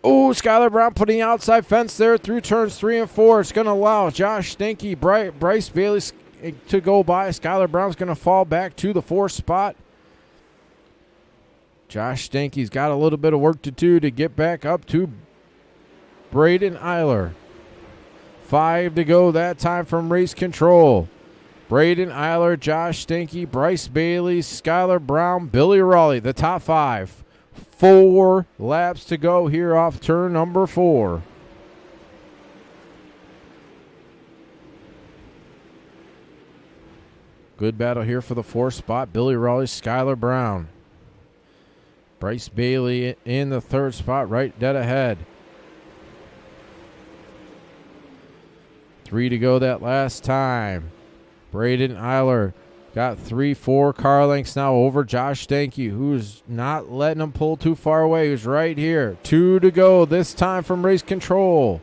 S1: Oh, Skylar Brown putting the outside fence there through turns 3 and 4. It's going to allow Josh Stanky, Bryce Bailey to go by. Skylar Brown's going to fall back to the 4th spot. Josh Stanky's got a little bit of work to do to get back up to Braden Eiler. 5 to go that time from race control. Braden Eiler, Josh Stanky, Bryce Bailey, Skylar Brown, Billy Raleigh, the top 5. 4 laps to go here off turn number 4. Good battle here for the 4th spot. Billy Raleigh, Skylar Brown. Bryce Bailey in the 3rd spot, right dead ahead. 3 to go that last time. Braden Eiler got 3-4 car lengths now over Josh Stanky, who's not letting him pull too far away. He's right here. 2 to go this time from race control.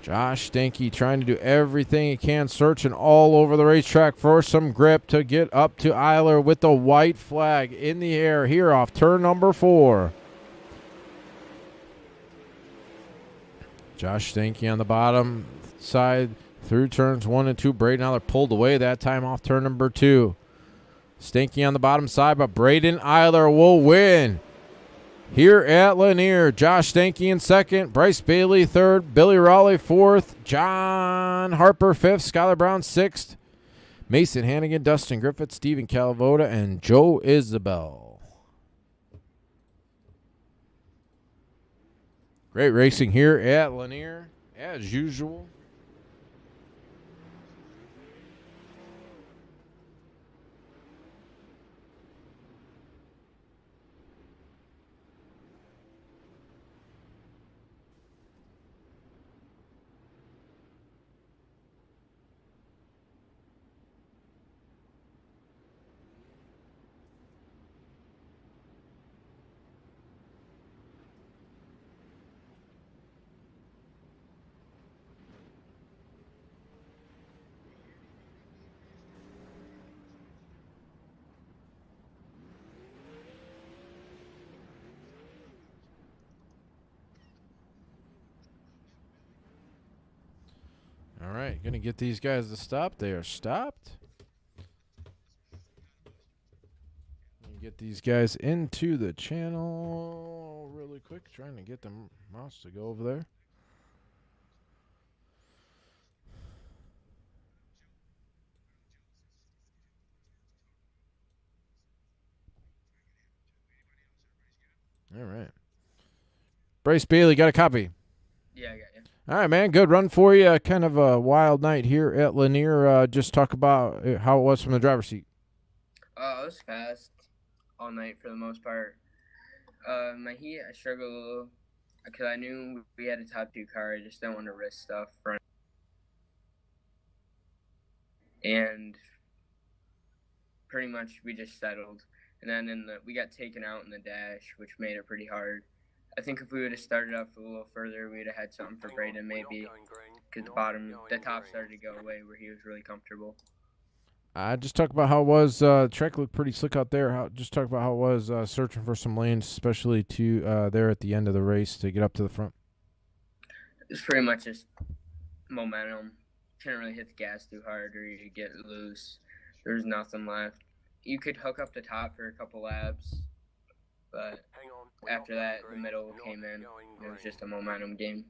S1: Josh Stanky trying to do everything he can, searching all over the racetrack for some grip to get up to Eiler with the white flag in the air here off turn number 4. Josh Stanky on the bottom side through turns 1 and 2. Braden Eiler pulled away that time off turn number 2. Stanky on the bottom side, but Braden Eiler will win here at Lanier. Josh Stanky in 2nd, Bryce Bailey 3rd, Billy Raleigh 4th, John Harper 5th, Skylar Brown 6th, Mason Hannigan, Dustin Griffith, Stephen Calavote, and Joe Isabel. Great racing here at Lanier, as usual. All right, going to get these guys to stop. They are stopped. Get these guys into the channel really quick. Trying to get the mouse to go over there. All right. Bryce Bailey, got a copy?
S5: Yeah, I got you.
S1: All right, man. Good run for you. Kind of a wild night here at Lanier. Just talk about how it was from the driver's seat.
S5: It was fast all night for the most part. My heat, I struggled a little because I knew we had a top 2 car. I just didn't want to risk stuff. And pretty much we just settled. And then we got taken out in the dash, which made it pretty hard. I think if we would have started off a little further, we would have had something for Braden maybe, because the top started to go away where he was really comfortable.
S1: Just talk about how it was. Track looked pretty slick out there. Just talk about how it was searching for some lanes, especially to there at the end of the race to get up to the front.
S5: It's pretty much just momentum. Couldn't really hit the gas too hard or you get loose. There's nothing left. You could hook up the top for a couple laps, but after that, the middle came in. It was just a momentum game.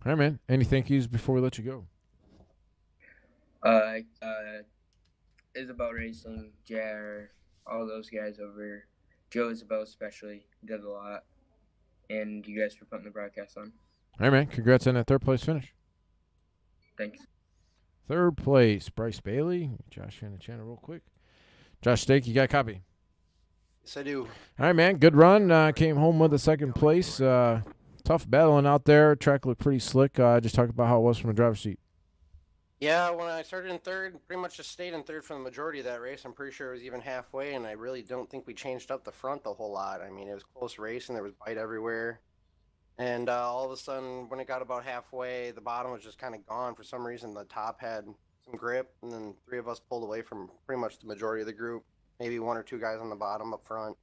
S1: All right, man. Any thank yous before we let you go?
S5: Isabel Racing, JR, all those guys over, Joe Isabel especially, did a lot. And you guys for putting the broadcast on.
S1: All right, man. Congrats on that third place finish.
S5: Thanks.
S1: Third place, Bryce Bailey. Josh in the channel real quick. Josh Stake, you got a copy?
S6: Yes, I do.
S1: All right, man. Good run. Came home with a second place. Tough battling out there. Track looked pretty slick. Just talk about how it was from the driver's seat.
S6: Yeah, when I started in third, pretty much just stayed in third for the majority of that race. I'm pretty sure it was even halfway, and I really don't think we changed up the front a whole lot. I mean, it was a close race, and there was bite everywhere. And all of a sudden, when it got about halfway, the bottom was just kind of gone. For some reason, the top had some grip, and then three of us pulled away from pretty much the majority of the group. Maybe one or two guys on the bottom up front.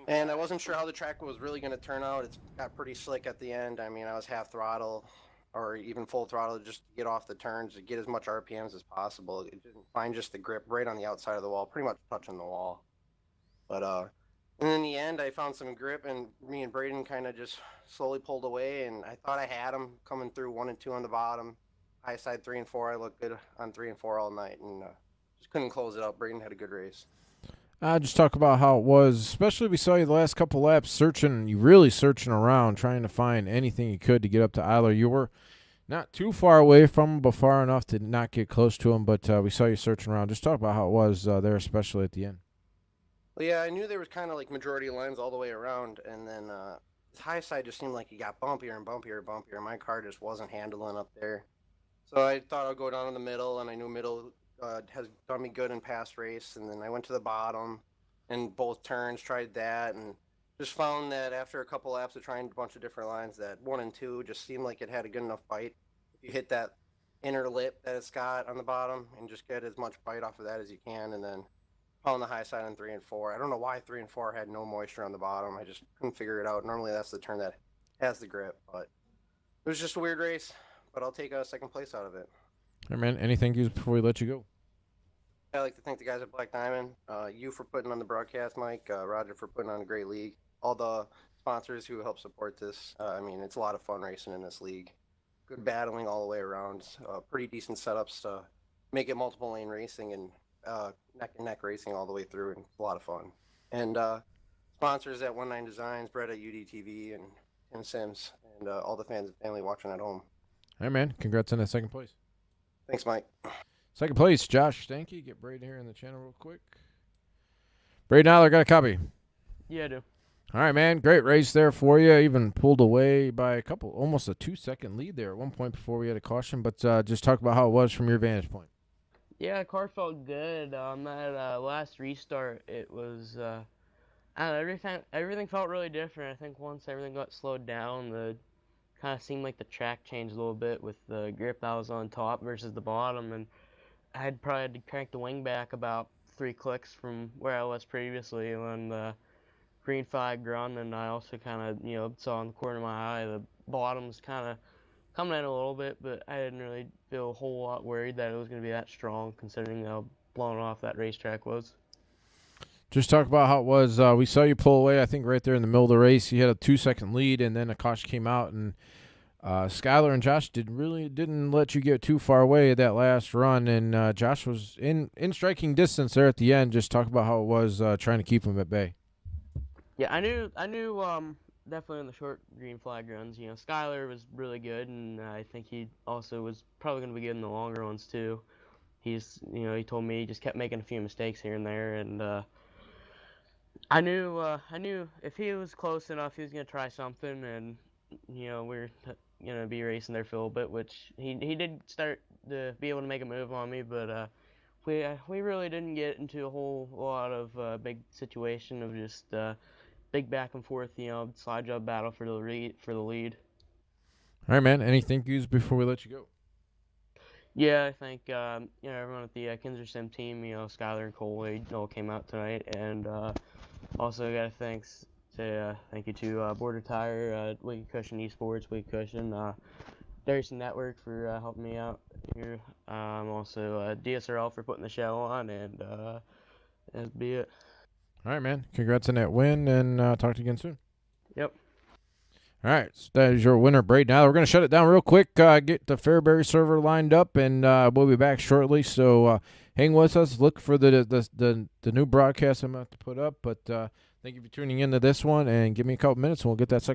S6: And I wasn't sure how the track was really going to turn out. It got pretty slick at the end. I mean, I was half throttle or even full throttle just to get off the turns, to get as much RPMs as possible. It didn't find just the grip right on the outside of the wall, pretty much touching the wall. But and in the end, I found some grip, and me and Braden kind of just slowly pulled away, and I thought I had him coming through 1 and 2 on the bottom. High side 3 and 4, I looked good on 3 and 4 all night, and just couldn't close it up. Braden had a good race.
S1: Just talk about how it was, especially we saw you the last couple laps searching, you really searching around, trying to find anything you could to get up to Eiler. You were not too far away from him, but far enough to not get close to him, but we saw you searching around. Just talk about how it was there, especially at the end.
S6: Well, yeah, I knew there was kind of like majority lines all the way around, and then his high side just seemed like he got bumpier and bumpier and bumpier. My car just wasn't handling up there. So I thought I'd go down in the middle, and I knew middle has done me good in past race, and then I went to the bottom and both turns, tried that, and just found that after a couple laps of trying a bunch of different lines, that 1 and 2 just seemed like it had a good enough bite. If you hit that inner lip that it's got on the bottom and just get as much bite off of that as you can, and then pound the high side on 3 and 4. I don't know why 3 and 4 had no moisture on the bottom. I just couldn't figure it out. Normally that's the turn that has the grip, but it was just a weird race, but I'll take a second place out of it.
S1: All right, man. Anything before we let you go?
S6: I'd like to thank the guys at Black Diamond, you for putting on the broadcast, Mike, Roger for putting on a great league, all the sponsors who help support this. I mean, it's a lot of fun racing in this league. Good battling all the way around, pretty decent setups to make it multiple lane racing and neck and neck racing all the way through, and it's a lot of fun. And sponsors at 19 Designs, Brett at UDTV, and Tim Sims, and all the fans and family watching at home.
S1: All right, man. Congrats on that second place.
S6: Thanks, Mike.
S1: Second place, Josh Stanky. Get Braden here in the channel real quick. Braden Eiler, got a copy?
S7: Yeah, I do.
S1: All right, man. Great race there for you. Even pulled away by a couple, almost a 2-second lead there at one point before we had a caution. But just talk about how it was from your vantage point.
S7: Yeah, the car felt good. That last restart, it was, I don't know, everything felt really different. I think once everything got slowed down, the kind of seemed like the track changed a little bit with the grip that was on top versus the bottom, and I had probably had to crank the wing back about 3 clicks from where I was previously when the green flag run, and I also kind of, saw in the corner of my eye the bottom's kind of coming in a little bit, but I didn't really feel a whole lot worried that it was going to be that strong considering how blown off that racetrack was.
S1: Just talk about how it was. We saw you pull away, I think, right there in the middle of the race. You had a 2-second lead, and then a caution came out, and Skylar and Josh didn't let you get too far away at that last run, and Josh was in striking distance there at the end. Just talk about how it was trying to keep him at bay.
S7: Yeah, I knew definitely in the short green flag runs, Skylar was really good, and I think he also was probably going to be good in the longer ones too. He's, he told me he just kept making a few mistakes here and there, and I knew if he was close enough, he was going to try something, and we were going to be racing there for a little bit, which he did start to be able to make a move on me, but we really didn't get into a whole lot of big situation of just big back and forth, slide job battle for the lead.
S1: All right, man. Any thank yous before we let you go?
S7: Yeah, I think everyone at the Kinzer Sim team, Skylar and Cole, they all came out tonight, and also got to thank you to Border Tire, Wicked Cushion Esports, Wicked Cushion, Racing Network for helping me out here. Also DSRL for putting the show on, and that'd be it.
S1: All right, man. Congrats on that win, and talk to you again soon.
S7: Yep.
S1: All right, so that is your winner, Braid. Now we're going to shut it down real quick, get the Fairbury server lined up, and we'll be back shortly. So hang with us. Look for the new broadcast I'm about to put up. But thank you for tuning into this one, and give me a couple minutes, and we'll get that second